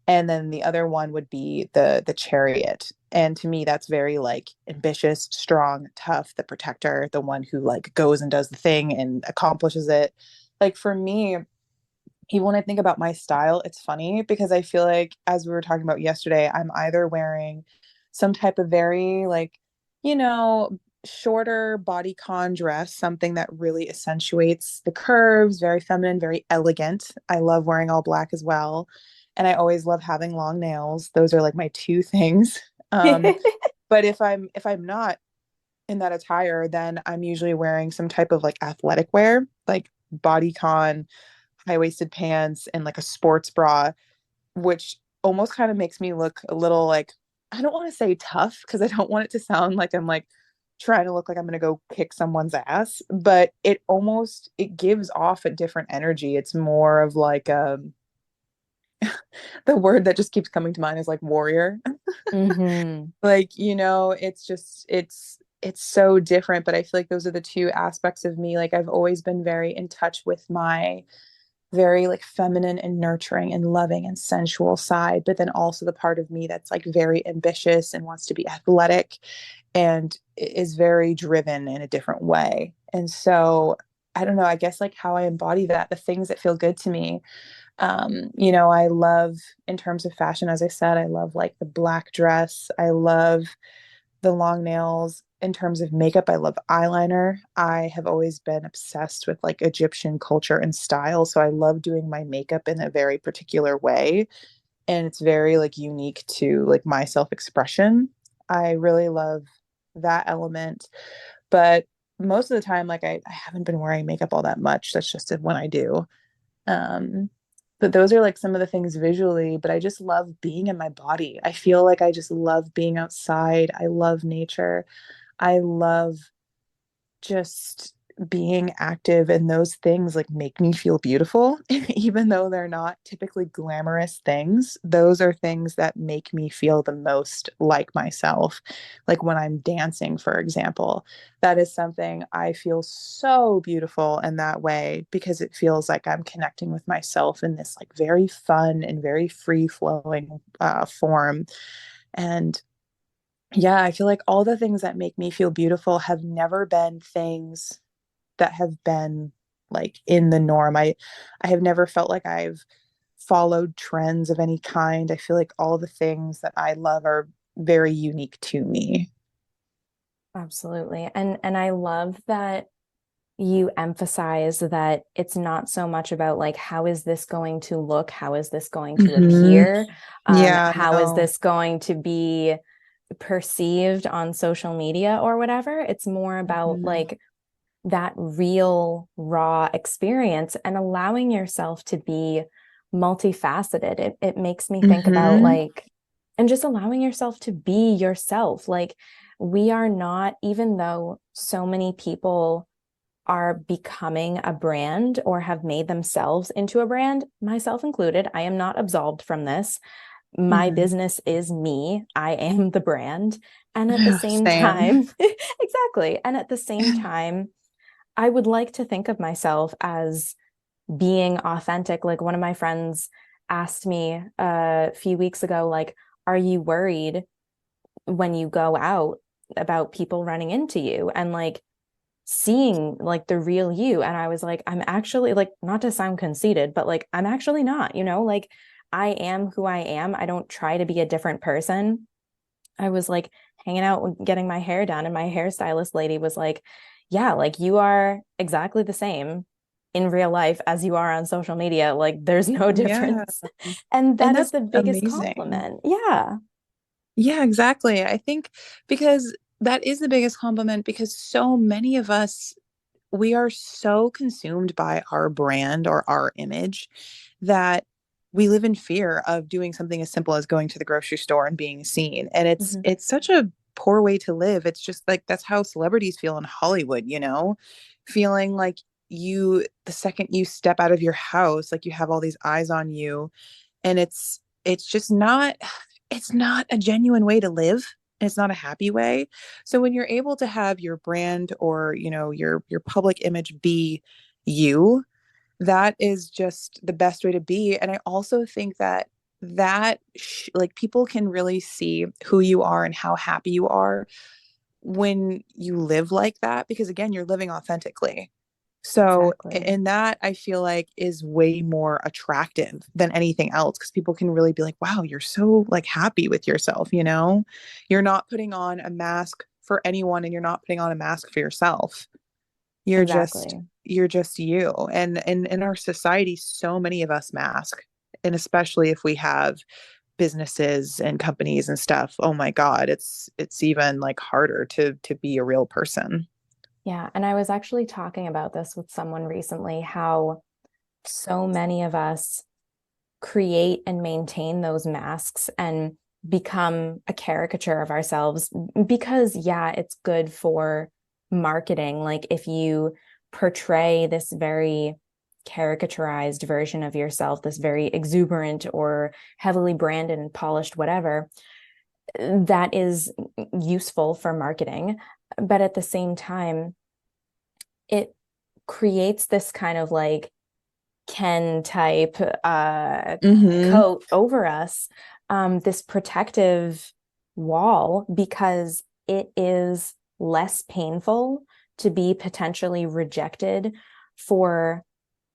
And then the other one would be the Chariot. And to me, that's very like ambitious, strong, tough, the protector, the one who like goes and does the thing and accomplishes it. Like for me, even when I think about my style, it's funny because I feel like, as we were talking about yesterday, I'm either wearing some type of very, like, you know, shorter bodycon dress, something that really accentuates the curves, very feminine, very elegant. I love wearing all black as well. And I always love having long nails. Those are like my two things. But if I'm not in that attire, then I'm usually wearing some type of like athletic wear, like bodycon high-waisted pants and like a sports bra, which almost kind of makes me look a little like, I don't want to say tough because I don't want it to sound like I'm like trying to look like I'm going to go kick someone's ass, but it gives off a different energy. It's more of like the word that just keeps coming to mind is like warrior. Mm-hmm. Like, it's just it's so different, but I feel like those are the two aspects of me. Like I've always been very in touch with my very like feminine and nurturing and loving and sensual side, but then also the part of me that's like very ambitious and wants to be athletic and is very driven in a different way. And so I don't know, I guess like how I embody that, the things that feel good to me. I love in terms of fashion, as I said, I love like the black dress. I love the long nails. In terms of makeup, I love eyeliner. I have always been obsessed with like Egyptian culture and style. So I love doing my makeup in a very particular way. And it's very like unique to like my self-expression. I really love that element. But most of the time, like I haven't been wearing makeup all that much. That's just when I do. Um, but those are like some of the things visually, but I just love being in my body. I feel like I just love being outside. I love nature. I love just being active, and those things like make me feel beautiful. Even though they're not typically glamorous things, those are things that make me feel the most like myself. Like when I'm dancing, for example, that is something I feel so beautiful in that way because it feels like I'm connecting with myself in this like very fun and very free flowing form. And yeah, I feel like all the things that make me feel beautiful have never been things that have been like in the norm. I have never felt like I've followed trends of any kind. I feel like all the things that I love are very unique to me. Absolutely. And I love that you emphasize that it's not so much about like, how is this going to look? How is this going to Hmm. appear? Yeah, How is no. this going to be perceived on social media or whatever? It's more about Mhm. like that real raw experience and allowing yourself to be multifaceted. It makes me think about Hmm. like, and just allowing yourself to be yourself. Like, we are not, even though so many people are becoming a brand or have made themselves into a brand, myself included, I am not absolved from this. My Hmm. business is me. I am the brand. And at the same Same. time, exactly. And at the same time, I would like to think of myself as being authentic. Like one of my friends asked me a few weeks ago, like, are you worried when you go out about people running into you and like seeing like the real you? And I was like, I'm actually like, not to sound conceited, but like, I'm actually not, like I am who I am. I don't try to be a different person. I was like hanging out getting my hair done, and my hairstylist lady was like, yeah, like you are exactly the same in real life as you are on social media. Like there's no Yeah. difference. And And that is that's the biggest amazing. compliment. Yeah, Yeah, exactly. I think because that is the biggest compliment because so many of us, we are so consumed by our brand or our image that we live in fear of doing something as simple as going to the grocery store and being seen. And hmm, it's such a poor way to live. It's just like that's how celebrities feel in Hollywood, feeling like the second you step out of your house, like you have all these eyes on you, and it's just not it's not a genuine way to live. It's not a happy way. So when you're able to have your brand or your public image be you, that is just the best way to be. And I also think that like people can really see who you are and how happy you are when you live like that, because again, you're living authentically. So, exactly. and that I feel like is way more attractive than anything else because people can really be like, wow, you're so like happy with yourself, You're not putting on a mask for anyone and you're not putting on a mask for yourself. You're just Exactly. you're just you. And in our society, so many of us mask. And especially if we have businesses and companies and stuff, oh my God, it's even like harder to be a real person. Yeah. And I was actually talking about this with someone recently, how so many of us create and maintain those masks and become a caricature of ourselves because, yeah, it's good for marketing. Like if you portray this very caricaturized version of yourself, this very exuberant or heavily branded and polished, whatever, that is useful for marketing. But at the same time, it creates this kind of like Ken type Mm-hmm. coat over us, this protective wall, because it is less painful to be potentially rejected for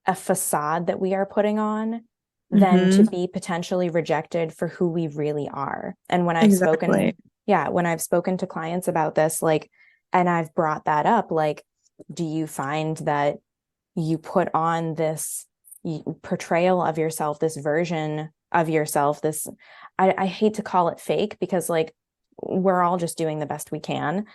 a facade that we are putting on than to Mm-hmm. be potentially rejected for who we really are. And when I've Exactly. spoken, yeah, when I've spoken to clients about this, like, and I've brought that up, like, do you find that you put on this portrayal of yourself, this version of yourself, this, I hate to call it fake because like we're all just doing the best we can.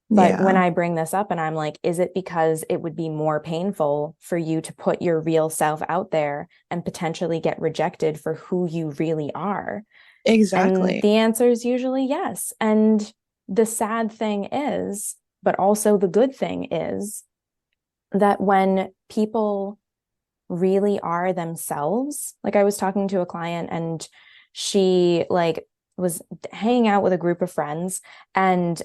But when Yeah. I bring this up and I'm like, is it because it would be more painful for you to put your real self out there and potentially get rejected for who you really are? And Exactly. the answer is usually yes. And the sad thing is, but also the good thing is, that when people really are themselves. Like I was talking to a client and she like was hanging out with a group of friends and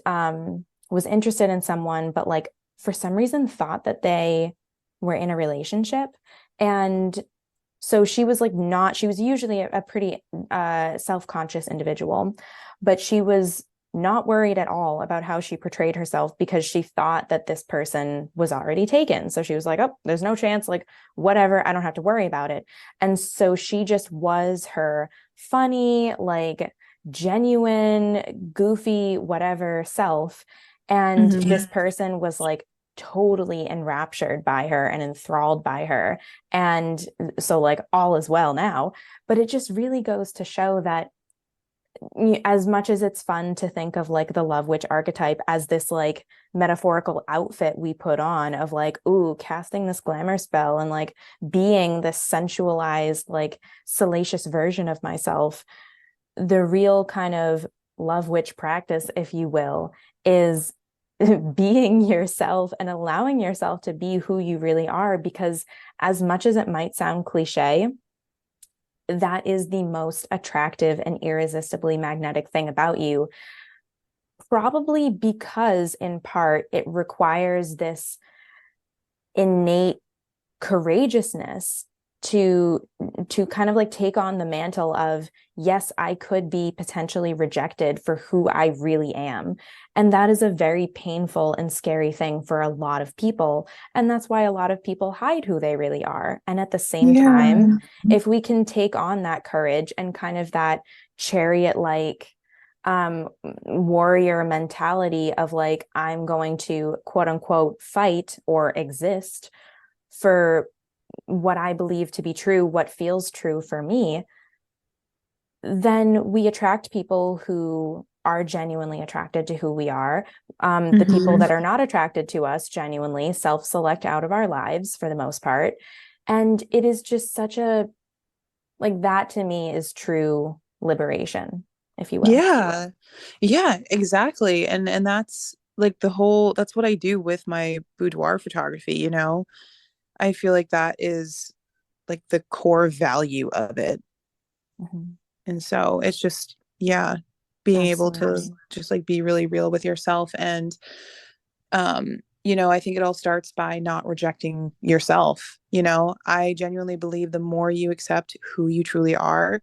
was interested in someone, but like for some reason thought that they were in a relationship. And so she was like not, she was usually a pretty self-conscious individual, but she was not worried at all about how she portrayed herself because she thought that this person was already taken. So she was like, oh, there's no chance, like whatever, I don't have to worry about it. And so she just was her funny, like genuine, goofy, whatever self. And Hmm. this person was like totally enraptured by her and enthralled by her. And so, like, all is well now. But it just really goes to show that as much as it's fun to think of like the love witch archetype as this like metaphorical outfit we put on of like, ooh, casting this glamour spell and like being this sensualized, like salacious version of myself, the real kind of love witch practice, if you will, is being yourself and allowing yourself to be who you really are. Because as much as it might sound cliche, that is the most attractive and irresistibly magnetic thing about you. Probably because, in part, it requires this innate courageousness to kind of like take on the mantle of, yes, I could be potentially rejected for who I really am. And that is a very painful and scary thing for a lot of people. And that's why a lot of people hide who they really are. And at the same Yeah. time, if we can take on that courage and kind of that chariot like warrior mentality of like, I'm going to quote unquote fight or exist for what I believe to be true, what feels true for me, then we attract people who are genuinely attracted to who we are. The people that are not attracted to us genuinely self-select out of our lives for the most part. And it is just such a, like, that to me is true liberation, if you will. Yeah. Yeah, exactly. And that's like the whole that's what I do with my boudoir photography, you know. I feel like that is like the core value of it. Mhm. And so it's just, yeah, being able to Absolutely. just like be really real with yourself. And I think it all starts by not rejecting yourself. I genuinely believe the more you accept who you truly are,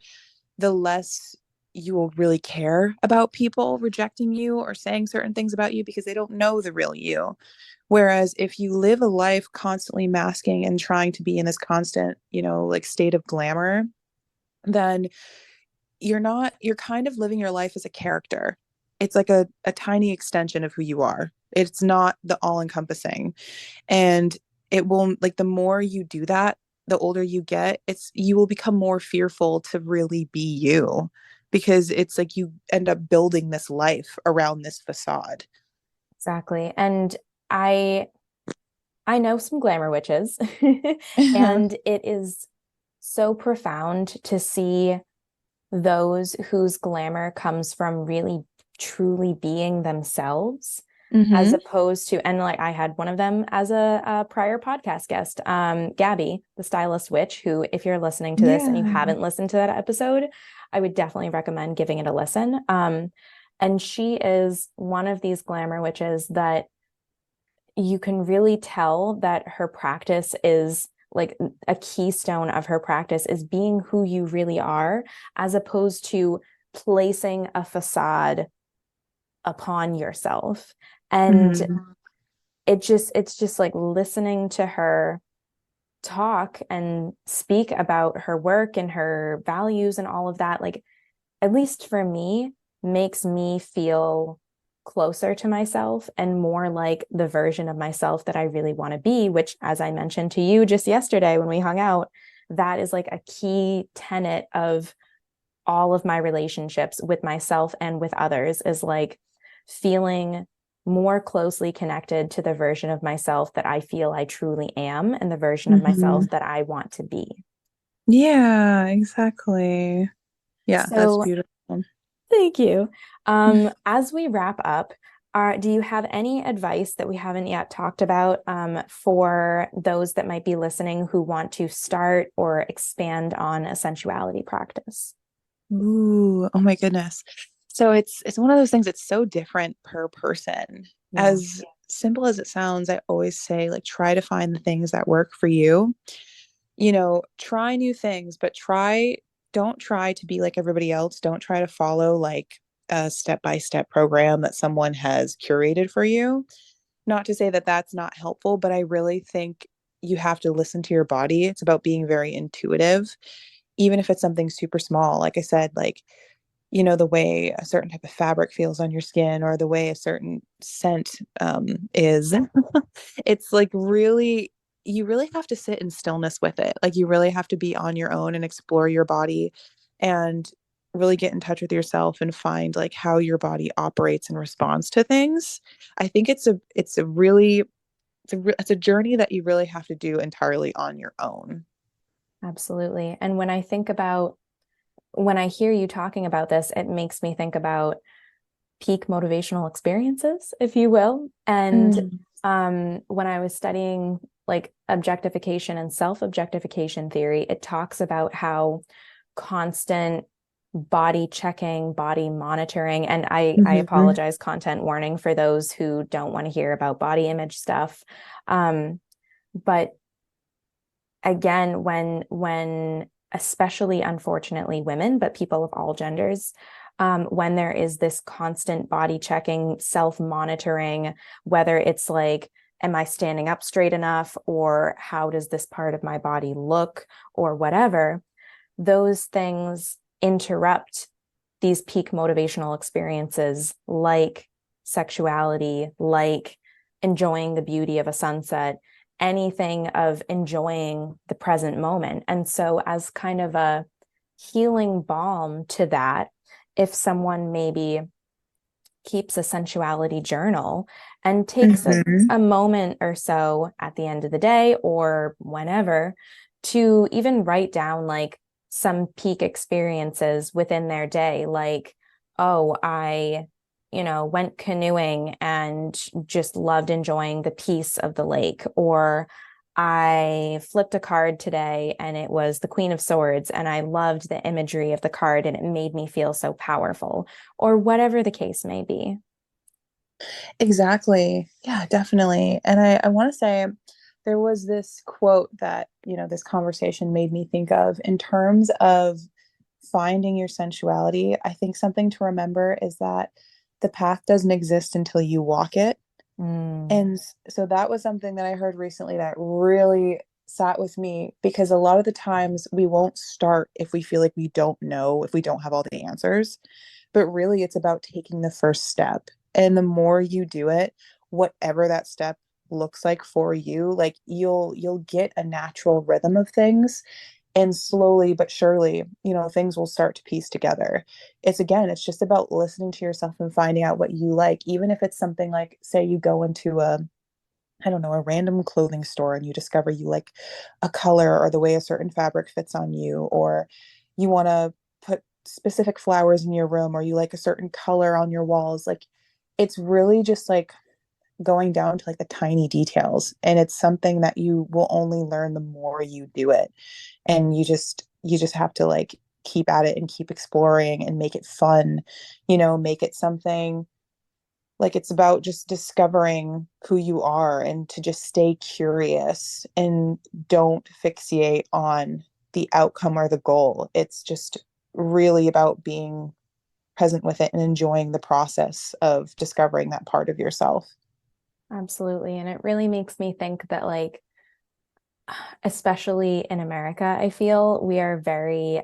the less you will really care about people rejecting you or saying certain things about you because they don't know the real you. Whereas if you live a life constantly masking and trying to be in this constant, like state of glamour, then you're kind of living your life as a character. It's like a tiny extension of who you are. It's not the all encompassing. And it will, like, the more you do that, the older you get, you will become more fearful to really be you because it's like you end up building this life around this facade. Exactly. And I I know some glamour witches, and it is so profound to see those whose glamour comes from really truly being themselves, as Mm-hmm. opposed to, and like I had one of them as a prior podcast guest, Gabby, the stylist witch, who, if you're listening to this and you Yeah. haven't listened to that episode, I would definitely recommend giving it a listen. And she is one of these glamour witches that you can really tell that her practice is like a keystone of her practice is being who you really are, as opposed to placing a facade upon yourself. And Mm-hmm. it's just like listening to her talk and speak about her work and her values and all of that, like, at least for me, makes me feel closer to myself and more like the version of myself that I really want to be, which, as I mentioned to you just yesterday when we hung out, that is like a key tenet of all of my relationships with myself and with others, is like feeling more closely connected to the version of myself that I feel I truly am and the version of Mm-hmm. myself that I want to be. Yeah, exactly. Yeah, that's So beautiful. thank you. As we wrap up, do you have any advice that we haven't yet talked about for those that might be listening who want to start or expand on a sensuality practice? Ooh, oh my goodness. So it's one of those things that's so different per person. Yeah. As simple as it sounds, I always say like try to find the things that work for you. Try new things, but don't try to be like everybody else. Don't try to follow like a step-by-step program that someone has curated for you. Not to say that that's not helpful, but I really think you have to listen to your body. It's about being very intuitive, even if it's something super small. Like I said, like the way a certain type of fabric feels on your skin or the way a certain scent is. It's like really, you really have to sit in stillness with it. Like you really have to be on your own and explore your body and really get in touch with yourself and find like how your body operates and responds to things. I think it's a journey that you really have to do entirely on your own. Absolutely. And when I hear you talking about this, it makes me think about peak motivational experiences, if you will. And Mm. when I was studying like objectification and self-objectification theory, it talks about how constant body checking, body monitoring, and I Mhm. apologize, content warning for those who don't want to hear about body image stuff. But again, when especially unfortunately women, but people of all genders, when there is this constant body checking, self-monitoring, whether it's like, am I standing up straight enough, or how does this part of my body look, or whatever, those things interrupt these peak motivational experiences like sexuality, like enjoying the beauty of a sunset, anything of enjoying the present moment. And so, as kind of a healing balm to that, if someone maybe keeps a sensuality journal and takes Mhm. a moment or so at the end of the day or whenever to even write down like some peak experiences within their day, like, oh, went canoeing and just loved enjoying the peace of the lake, or I flipped a card today and it was the Queen of Swords and I loved the imagery of the card and it made me feel so powerful, or whatever the case may be. Exactly. Yeah, definitely. And I want to say there was this quote that, this conversation made me think of in terms of finding your sensuality. I think something to remember is that the path doesn't exist until you walk it. Mm, And so that was something that I heard recently that really sat with me because a lot of the times we won't start if we feel like we don't know, if we don't have all the answers. But really, it's about taking the first step. And the more you do it, whatever that step looks like for you, like you'll get a natural rhythm of things and slowly but surely, things will start to piece together. It's just about listening to yourself and finding out what you like, even if it's something like, say you go into I don't know, a random clothing store and you discover you like a color or the way a certain fabric fits on you, or you want to put specific flowers in your room, or you like a certain color on your walls. Like it's really just like going down to like the tiny details. And it's something that you will only learn the more you do it. And you just have to like keep at it and keep exploring and make it fun, make it something like it's about just discovering who you are and to just stay curious and don't fixate on the outcome or the goal. It's just really about being present with it and enjoying the process of discovering that part of yourself. absolutely. And it really makes me think that, like, especially in America, I feel we are very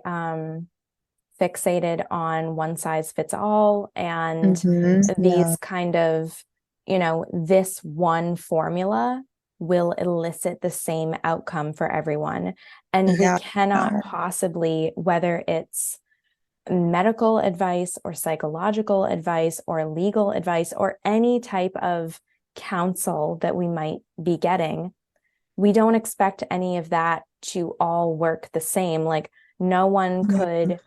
fixated on one size fits all and Yeah. these kind of, this one formula will elicit the same outcome for everyone. And we Yeah. cannot possibly, whether it's medical advice or psychological advice or legal advice or any type of counsel that we might be getting, we don't expect any of that to all work the same. Like, no one could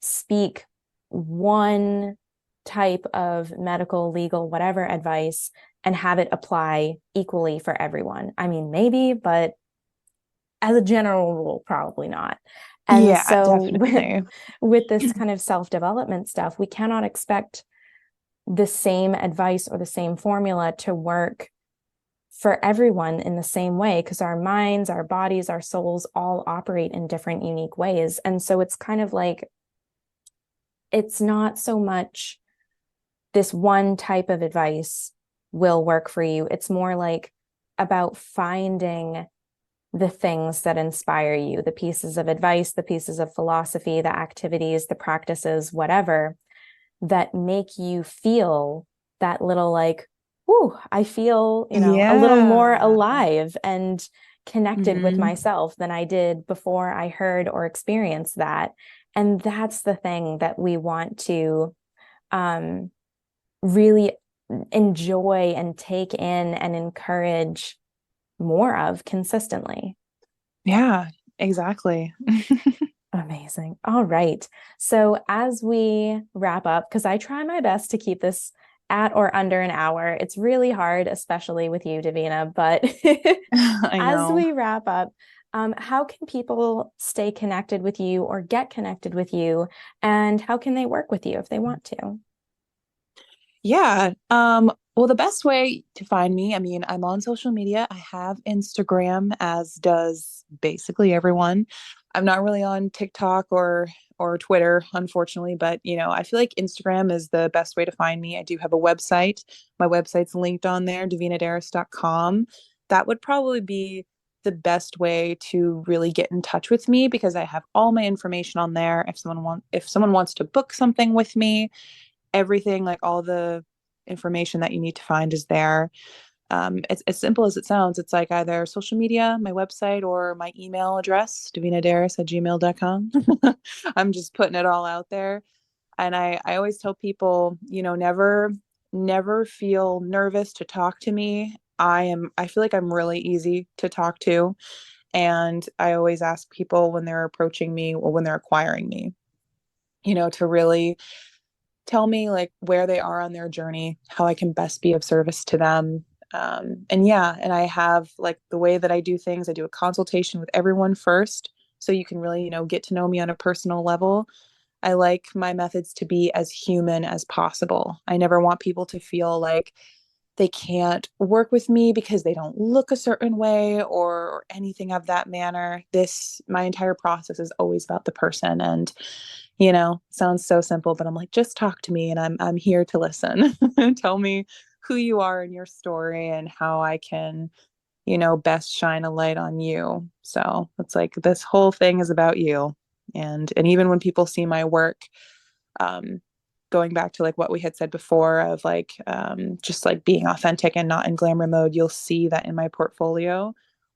speak one type of medical, legal, whatever advice and have it apply equally for everyone. I mean, maybe, but as a general rule, probably not. And Yeah, so definitely. with this kind of self-development stuff, we cannot expect the same advice or the same formula to work for everyone in the same way, because our minds, our bodies, our souls all operate in different unique ways. And so it's kind of like, it's not so much this one type of advice will work for you. It's more like about finding the things that inspire you, the pieces of advice, the pieces of philosophy, the activities, the practices, whatever, that make you feel that little like, ooh, I feel, a little more Yeah. alive and connected with Hmm. myself than I did before I heard or experienced that. And that's the thing that we want to um, really enjoy and take in and encourage more of consistently. Yeah, exactly. Amazing. All right. So as we wrap up, because I try my best to keep this at or under an hour, it's really hard, especially with you, Davina. But I as know. we wrap up, how can people stay connected with you or get connected with you? And how can they work with you if they want to? Yeah. Well, the best way to find me, I mean, I'm on social media. I have Instagram, as does basically everyone. I'm not really on TikTok or Twitter, unfortunately, but I feel like Instagram is the best way to find me. I do have a website. My website's linked on there, davinadaras.com. That would probably be the best way to really get in touch with me because I have all my information on there. If someone wants to book something with me, everything, like all the information that you need to find is there. It's as simple as it sounds. It's like either social media, my website, or my email address, davinadaras@gmail.com. I'm just putting it all out there. And I always tell people, never feel nervous to talk to me. I feel like I'm really easy to talk to. And I always ask people when they're approaching me or when they're acquiring me, to really tell me like where they are on their journey, how I can best be of service to them. And yeah, and I have like the way that I do things, I do a consultation with everyone first. So you can really, get to know me on a personal level. I like my methods to be as human as possible. I never want people to feel like they can't work with me because they don't look a certain way or anything of that manner. My entire process is always about the person. And, sounds so simple, but I'm like, just talk to me and I'm here to listen. Tell me who you are and your story and how I can, best shine a light on you. So it's like this whole thing is about you. And even when people see my work, um, going back to like what we had said before of like just like being authentic and not in glamour mode, you'll see that in my portfolio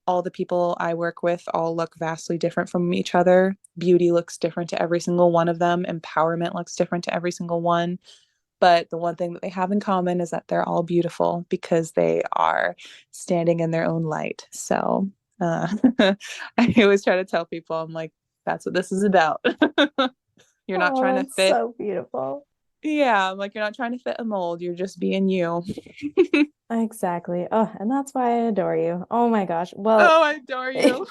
all the people I work with all look vastly different from each other. Beauty looks different to every single one of them. Empowerment looks different to every single one. But the one thing that they have in common is that they're all beautiful because they are standing in their own light. So I always try to tell people, I'm like, that's what this is about. You're not Oh, trying to that's fit. so beautiful. Yeah, I'm like, you're not trying to fit a mold. You're just being you. Exactly. Oh, and that's why I adore you. Oh my gosh. Well, Oh, I adore you.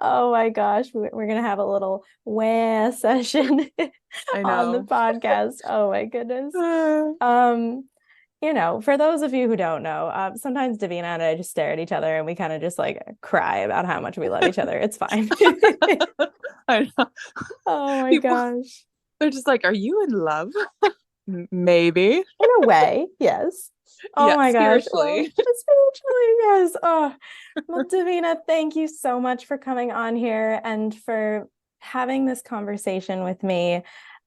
oh my gosh, we're gonna have a little wah session I on the know. podcast. Oh my goodness. Um, for those of you who don't know, sometimes Davina and I just stare at each other and we kind of just like cry about how much we love each other. It's fine. I know. Oh my People, gosh. they're just like, are you in love? Maybe. In a way, yes. Oh Yeah, my gosh. Well, spiritually. spiritually, yes. Oh, well, Davina, thank you so much for coming on here and for having this conversation with me.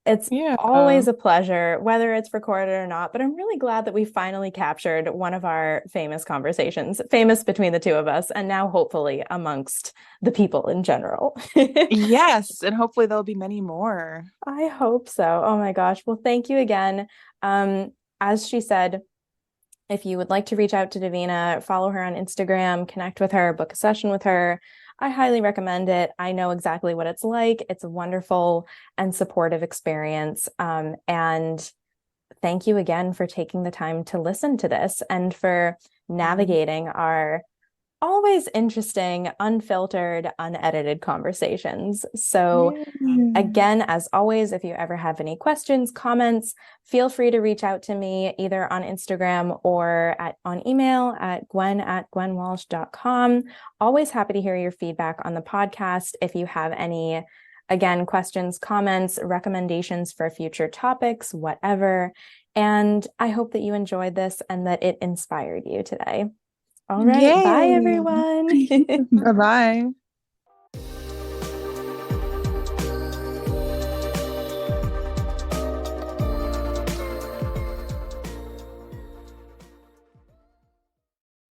It's Yeah. always a pleasure, whether it's recorded or not, but I'm really glad that we finally captured one of our famous conversations, famous between the two of us, and now hopefully amongst the people in general. Yes, and hopefully there'll be many more. I hope so. Oh my gosh. Well, thank you again. As she said, if you would like to reach out to Davina, follow her on Instagram, connect with her, book a session with her, I highly recommend it. I know exactly what it's like. It's a wonderful and supportive experience. And thank you again for taking the time to listen to this and for Mhm. navigating our always interesting, unfiltered, unedited conversations. So, Yeah. again, as always, if you ever have any questions, comments, feel free to reach out to me either on Instagram or on email at gwen@gwenwalsh.com. Always happy to hear your feedback on the podcast. If you have any, again, questions, comments, recommendations for future topics, whatever. And I hope that you enjoyed this and that it inspired you today. All right. Bye, Yay. everyone. Bye bye.